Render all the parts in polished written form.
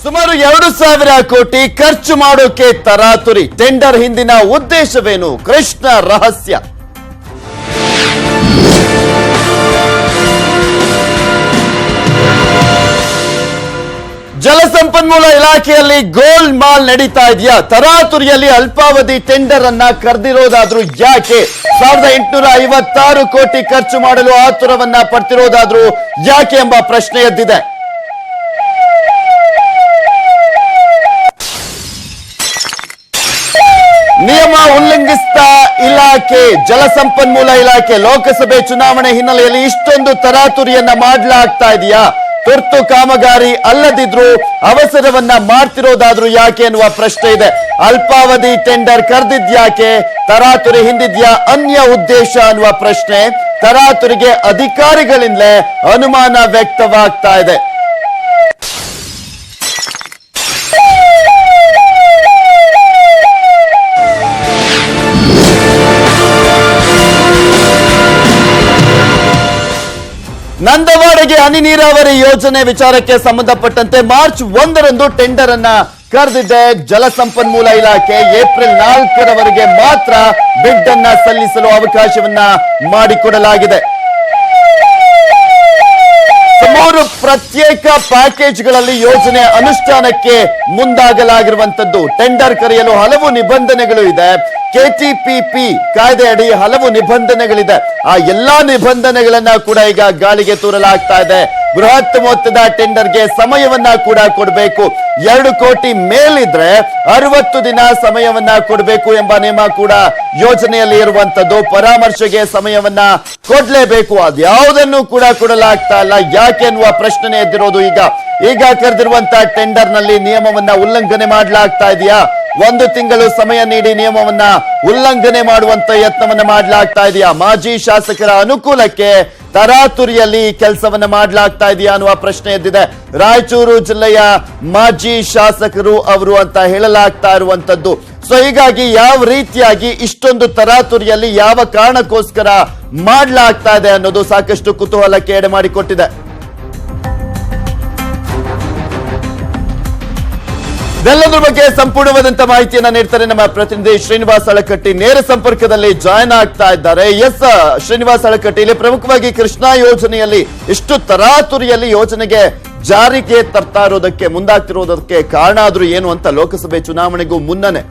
ಸುಮಾರು 2,000 ಕೋಟಿ ಖರ್ಚು ಮಾಡೋಕೆ ತರಾತುರಿ. ಟೆಂಡರ್ ಹಿಂದಿನ ಉದ್ದೇಶವೇನು? ಕೃಷ್ಣ ರಹಸ್ಯ. ಜಲಸಂಪನ್ಮೂಲ ಇಲಾಖೆಯಲ್ಲಿ ಗೋಲ್ಡ್ ಮಾಲ್ ನಡೀತಾ ಇದೆಯಾ? ತರಾತುರಿಯಲ್ಲಿ ಅಲ್ಪಾವಧಿ ಟೆಂಡರ್ ಅನ್ನ ಕರೆದಿರೋದಾದ್ರೂ ಯಾಕೆ? 1856 ಕೋಟಿ ಖರ್ಚು ಮಾಡಲು ಆತುರವನ್ನ ಪಡ್ತಿರೋದಾದ್ರೂ ಯಾಕೆ ಎಂಬ ಪ್ರಶ್ನೆ ಎದ್ದಿದೆ. ನಿಯಮ ಉಲ್ಲಂಘಿಸ್ತಾ ಇಲಾಖೆ, ಜಲಸಂಪನ್ಮೂಲ ಇಲಾಖೆ ಲೋಕಸಭೆ ಚುನಾವಣೆ ಹಿನ್ನೆಲೆಯಲ್ಲಿ ಇಷ್ಟೊಂದು ತರಾತುರಿಯನ್ನ ಮಾಡಲಾಗ್ತಾ ಇದೆಯಾ? ತುರ್ತು ಕಾಮಗಾರಿ ಅಲ್ಲದಿದ್ರು ಅವಸರವನ್ನ ಮಾಡ್ತಿರೋದಾದ್ರೂ ಯಾಕೆ ಎನ್ನುವ ಪ್ರಶ್ನೆ ಇದೆ. ಅಲ್ಪಾವಧಿ ಟೆಂಡರ್ ಕರೆದಿದ್ಯಾಕೆ? ತರಾತುರಿ ಹಿಂದಿದ್ಯಾ ಅನ್ಯ ಉದ್ದೇಶ ಅನ್ನುವ ಪ್ರಶ್ನೆ ತರಾತುರಿಗೆ ಅಧಿಕಾರಿಗಳಿಂದಲೇ ಅನುಮಾನ ವ್ಯಕ್ತವಾಗ್ತಾ ಇದೆ. ನಂದವಾಡಿಗೆ ಹನಿ ನೀರಾವರಿ ಯೋಜನೆ ವಿಚಾರಕ್ಕೆ ಸಂಬಂಧಪಟ್ಟಂತೆ ಮಾರ್ಚ್ 1ರಂದು ಟೆಂಡರ್ ಅನ್ನ ಕರೆದಿದ್ದೆ ಜಲಸಂಪನ್ಮೂಲ ಇಲಾಖೆ. ಏಪ್ರಿಲ್ 4ರವರೆಗೆ ಮಾತ್ರ ಬಿಡ್ ಅನ್ನ ಸಲ್ಲಿಸಲು ಅವಕಾಶವನ್ನ ಮಾಡಿಕೊಡಲಾಗಿದೆ. 3 ಪ್ರತ್ಯೇಕ ಪ್ಯಾಕೇಜ್ಗಳಲ್ಲಿ ಯೋಜನೆ ಅನುಷ್ಠಾನಕ್ಕೆ ಮುಂದಾಗಲಾಗಿರುವಂತದ್ದು. ಟೆಂಡರ್ ಕರೆಯಲು ಹಲವು ನಿಬಂಧನೆಗಳು ಇದೆ. ಕೆಟಿಪಿಪಿ ಕಾಯ್ದೆ ಅಡಿ ಹಲವು ನಿಬಂಧನೆಗಳಿದೆ. ಆ ಎಲ್ಲಾ ನಿಬಂಧನೆಗಳನ್ನ ಕೂಡ ಈಗ ಗಾಳಿಗೆ ತೂರಲಾಗ್ತಾ ಇದೆ. ಬೃಹತ್ ಮೊತ್ತದ ಟೆಂಡರ್ಗೆ ಸಮಯವನ್ನ ಕೂಡ ಕೊಡಬೇಕು. 2 ಕೋಟಿ ಮೇಲಿದ್ರೆ 60 ದಿನ ಸಮಯವನ್ನ ಕೊಡಬೇಕು ಎಂಬ ನಿಯಮ ಕೂಡ ಯೋಜನೆಯಲ್ಲಿ ಇರುವಂತದ್ದು. ಪರಾಮರ್ಶೆಗೆ ಸಮಯವನ್ನ ಕೊಡ್ಲೇಬೇಕು. ಅದ್ಯಾವುದನ್ನು ಕೂಡ ಕೊಡಲಾಗ್ತಾ ಇಲ್ಲ. ಯಾಕೆ ಎನ್ನುವ ಪ್ರಶ್ನೆ ಎದ್ದಿರೋದು. ಈಗ ಕರೆದಿರುವಂತಹ ಟೆಂಡರ್ ನಲ್ಲಿ ನಿಯಮವನ್ನ ಉಲ್ಲಂಘನೆ ಮಾಡಲಾಗ್ತಾ ಇದೆಯಾ? 1 ತಿಂಗಳು ಸಮಯ ನೀಡಿ ನಿಯಮವನ್ನ ಉಲ್ಲಂಘನೆ ಮಾಡುವಂತ ಯತ್ನವನ್ನ ಮಾಡಲಾಗ್ತಾ ಇದೆಯಾ? ಮಾಜಿ ಶಾಸಕರ ಅನುಕೂಲಕ್ಕೆ ತರಾತುರಿಯಲ್ಲಿ ಕೆಲಸವನ್ನ ಮಾಡಲಾಗ್ತಾ ಇದೆಯಾ ಅನ್ನುವ ಪ್ರಶ್ನೆ ಎದ್ದಿದೆ. ರಾಯಚೂರು ಜಿಲ್ಲೆಯ ಮಾಜಿ ಶಾಸಕರು ಅವರು ಅಂತ ಹೇಳಲಾಗ್ತಾ ಇರುವಂತದ್ದು. ಸೊ ಹೀಗಾಗಿ ಯಾವ ರೀತಿಯಾಗಿ ಇಷ್ಟೊಂದು ತರಾತುರಿಯಲ್ಲಿ ಯಾವ ಕಾರಣಕ್ಕೋಸ್ಕರ ಮಾಡಲಾಗ್ತಾ ಇದೆ ಅನ್ನೋದು ಸಾಕಷ್ಟು ಕುತೂಹಲಕ್ಕೆ ಎಡೆ ಮಾಡಿಕೊಟ್ಟಿದೆ. ಇದೆಲ್ಲದರ ಬಗ್ಗೆ ಸಂಪೂರ್ಣವಾದಂತ ಮಾಹಿತಿಯನ್ನ ನೀಡ್ತಾರೆ ನಮ್ಮ ಪ್ರತಿನಿಧಿ ಶ್ರೀನಿವಾಸ್ ಅಳಕಟ್ಟಿ. ನೇರ ಸಂಪರ್ಕದಲ್ಲಿ ಜಾಯ್ನ್ ಆಗ್ತಾ ಇದ್ದಾರೆ. ಎಸ್ ಶ್ರೀನಿವಾಸ್ ಅಳಕಟ್ಟಿ, ಇಲ್ಲಿ ಪ್ರಮುಖವಾಗಿ ಕೃಷ್ಣಾ ಯೋಜನೆಯಲ್ಲಿ ಇಷ್ಟು ತರಾತುರಿಯಲ್ಲಿ ಯೋಜನೆಗೆ ಜಾರಿಗೆ ತರ್ತಾ ಇರೋದಕ್ಕೆ ಮುಂದಾಗ್ತಿರೋದಕ್ಕೆ ಕಾರಣ ಆದ್ರೂ ಏನು ಅಂತ ಲೋಕಸಭೆ ಚುನಾವಣೆಗೂ ಮುನ್ನನೇ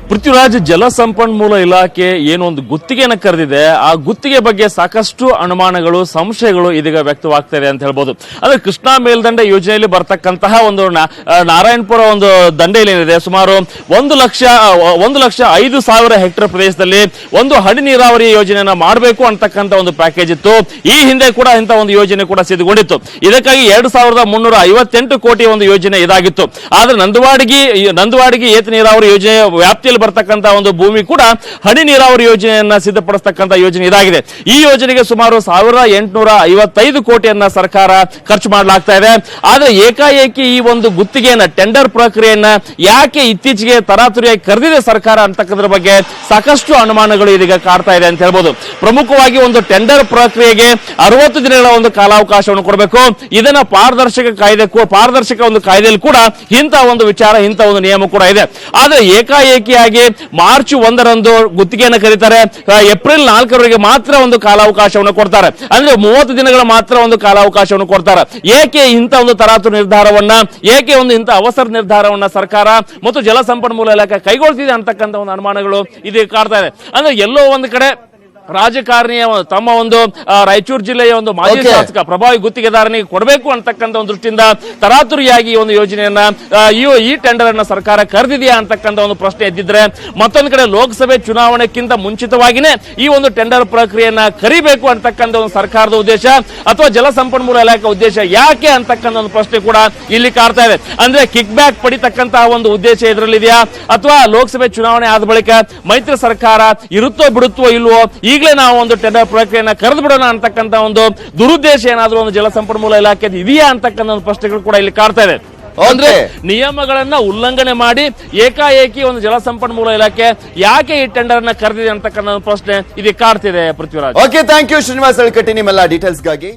ಪೃಥ್ವಿರಾಜ್, ಜಲಸಂಪನ್ಮೂಲ ಇಲಾಖೆ ಏನೊಂದು ಗುತ್ತಿಗೆಯನ್ನು ಕರೆದಿದೆ, ಆ ಗುತ್ತಿಗೆ ಬಗ್ಗೆ ಸಾಕಷ್ಟು ಅನುಮಾನಗಳು, ಸಂಶಯಗಳು ಇದೀಗ ವ್ಯಕ್ತವಾಗ್ತಾ ಇದೆ ಅಂತ ಹೇಳ್ಬೋದು. ಅಂದ್ರೆ ಕೃಷ್ಣಾ ಮೇಲ್ದಂಡೆ ಯೋಜನೆಯಲ್ಲಿ ಬರ್ತಕ್ಕಂತಹ ಒಂದು ನಾರಾಯಣಪುರ ಒಂದು ದಂಡೆಯಲ್ಲಿ ಏನಿದೆ, ಸುಮಾರು 1,05,000 ಹೆಕ್ಟೇರ್ ಪ್ರದೇಶದಲ್ಲಿ ಒಂದು ಹನಿ ನೀರಾವರಿ ಯೋಜನೆಯನ್ನ ಮಾಡಬೇಕು ಅಂತಕ್ಕಂಥ ಒಂದು ಪ್ಯಾಕೇಜ್ ಇತ್ತು. ಈ ಹಿಂದೆ ಕೂಡ ಇಂಥ ಒಂದು ಯೋಜನೆ ಕೂಡ ಸಿದ್ಧಗೊಂಡಿತ್ತು. ಇದಕ್ಕಾಗಿ 2,358 ಕೋಟಿ ಒಂದು ಯೋಜನೆ ಇದಾಗಿತ್ತು. ಆದ್ರೆ ನಂದವಾಡಿಗೆ ಏತ ನೀರಾವರಿ ಯೋಜನೆ ವ್ಯಾಪ್ತಿಯಲ್ಲಿ ಬರ್ತಕ್ಕಂಥ ಒಂದು ಭೂಮಿ ಕೂಡ ಹನಿ ನೀರಾವರಿ ಯೋಜನೆಯನ್ನ ಸಿದ್ಧಪಡಿಸತಕ್ಕಂಥ ಯೋಜನೆ ಇದಾಗಿದೆ. ಈ ಯೋಜನೆಗೆ ಸುಮಾರು 1,855 ಕೋಟಿಯನ್ನ ಸರ್ಕಾರ ಖರ್ಚು ಮಾಡಲಾಗ್ತಾ ಇದೆ. ಆದ್ರೆ ಏಕಾಏಕಿ ಈ ಒಂದು ಗುತ್ತಿಗೆಯನ್ನ, ಟೆಂಡರ್ ಪ್ರಕ್ರಿಯೆಯನ್ನ ಯಾಕೆ ಇತ್ತೀಚೆಗೆ ತರಾತುರಿಯಾಗಿ ಕರೆದಿದೆ ಸರ್ಕಾರ ಅಂತಕ್ಕಂದ್ರ ಬಗ್ಗೆ ಸಾಕಷ್ಟು ಅನುಮಾನಗಳು ಇದೀಗ ಕಾಡ್ತಾ ಇದೆ ಅಂತ ಹೇಳ್ಬೋದು. ಪ್ರಮುಖವಾಗಿ ಒಂದು ಟೆಂಡರ್ ಪ್ರಕ್ರಿಯೆಗೆ 60 ದಿನಗಳ ಒಂದು ಕಾಲಾವಕಾಶವನ್ನು ಕೊಡಬೇಕು. ಇದನ್ನ ಪಾರದರ್ಶಕ ಒಂದು ಕಾಯ್ದೆಯಲ್ಲಿ ಕೂಡ ಇಂಥ ಒಂದು ವಿಚಾರ, ಇಂಥ ಒಂದು ನಿಯಮ ಕೂಡ ಇದೆ. ಆದ್ರೆ ಏಕಾಏಕಿಯಾಗಿ ಮಾರ್ಚ್ 1ರಂದು ಗುತ್ತಿಗೆಯನ್ನು ಕರೀತಾರೆ. ಏಪ್ರಿಲ್ 4ರವರೆಗೆ ಮಾತ್ರ ಒಂದು ಕಾಲಾವಕಾಶವನ್ನು ಕೊಡ್ತಾರೆ. ಅಂದ್ರೆ 30 ದಿನಗಳ ಮಾತ್ರ ಒಂದು ಕಾಲಾವಕಾಶವನ್ನು ಕೊಡ್ತಾರೆ. ಏಕೆ ಇಂಥ ಒಂದು ತರಾತುರಿ ನಿರ್ಧಾರವನ್ನ, ಏಕೆ ಒಂದು ಇಂಥ ಅವಸರ ನಿರ್ಧಾರವನ್ನ ಸರ್ಕಾರ ಮತ್ತು ಜಲಸಂಪನ್ಮೂಲ ಇಲಾಖೆ ಕೈಗೊಳ್ತಿದೆ ಅಂತಕ್ಕಂಥ ಒಂದು ಅನುಮಾನಗಳು ಇದೀಗ ಕಾಡ್ತಾ ಇದೆ. ಅಂದ್ರೆ ಎಲ್ಲೋ ಒಂದು ಕಡೆ ರಾಜಕಾರಣಿಯ ತಮ್ಮ ಒಂದು ರಾಯಚೂರು ಜಿಲ್ಲೆಯ ಒಂದು ಮಾಜಿ ಶಾಸಕ ಪ್ರಭಾವಿ ಗುತ್ತಿಗೆದಾರನಿಗೆ ಕೊಡಬೇಕು ಅಂತಕ್ಕಂಥ ಒಂದು ದೃಷ್ಟಿಯಿಂದ ತರಾತುರಿಯಾಗಿ ಒಂದು ಯೋಜನೆಯನ್ನ, ಈ ಟೆಂಡರ್ ಅನ್ನ ಸರ್ಕಾರ ಕರೆದಿದೆಯಾ ಅಂತಕ್ಕಂಥ ಒಂದು ಪ್ರಶ್ನೆ ಎದ್ದಿದ್ರೆ, ಮತ್ತೊಂದು ಕಡೆ ಲೋಕಸಭೆ ಚುನಾವಣೆಗಿಂತ ಮುಂಚಿತವಾಗಿನೇ ಈ ಒಂದು ಟೆಂಡರ್ ಪ್ರಕ್ರಿಯೆಯನ್ನ ಕರಿಬೇಕು ಅಂತಕ್ಕಂಥ ಒಂದು ಸರ್ಕಾರದ ಉದ್ದೇಶ ಅಥವಾ ಜಲಸಂಪನ್ಮೂಲ ಇಲಾಖೆ ಉದ್ದೇಶ ಯಾಕೆ ಅಂತಕ್ಕಂಥ ಒಂದು ಪ್ರಶ್ನೆ ಕೂಡ ಇಲ್ಲಿ ಕಾಡ್ತಾ ಇದೆ. ಅಂದ್ರೆ ಕಿಕ್ ಬ್ಯಾಕ್ ಪಡಿತಕ್ಕಂತಹ ಒಂದು ಉದ್ದೇಶ ಇದರಲ್ಲಿದೆಯಾ, ಅಥವಾ ಲೋಕಸಭೆ ಚುನಾವಣೆ ಆದ ಬಳಿಕ ಮೈತ್ರಿ ಸರ್ಕಾರ ಇರುತ್ತೋ ಬಿಡುತ್ತೋ ಇಲ್ವೋ, ಈಗಲೇ ನಾವು ಒಂದು ಟೆಂಡರ್ ಪ್ರಕ್ರಿಯೆಯನ್ನ ಕರೆದು ಬಿಡೋಣ ಅಂತಕ್ಕಂಥ ಒಂದು ದುರುದ್ದೇಶ ಏನಾದರೂ ಒಂದು ಜಲಸಂಪನ್ಮೂಲ ಇಲಾಖೆ ಇದೆಯಾ ಅಂತಕ್ಕಂಥ ಒಂದು ಪ್ರಶ್ನೆಗಳು ಕೂಡ ಇಲ್ಲಿ ಕಾಡ್ತಾ ಇದೆ. ಅಂದ್ರೆ ನಿಯಮಗಳನ್ನ ಉಲ್ಲಂಘನೆ ಮಾಡಿ ಏಕಾಏಕಿ ಒಂದು ಜಲಸಂಪನ್ಮೂಲ ಇಲಾಖೆ ಯಾಕೆ ಈ ಟೆಂಡರ್ ಅನ್ನ ಕರೆದಿದೆ ಅಂತಕ್ಕಂಥ ಪ್ರಶ್ನೆ ಇದಕ್ಕೆ ಕಾಡ್ತಿದೆ Prithviraj. Okay, thank you Srinivas Alkatti ನಿಮ್ಮೆಲ್ಲ ಡೀಟೇಲ್ಸ್ಗಾಗಿ.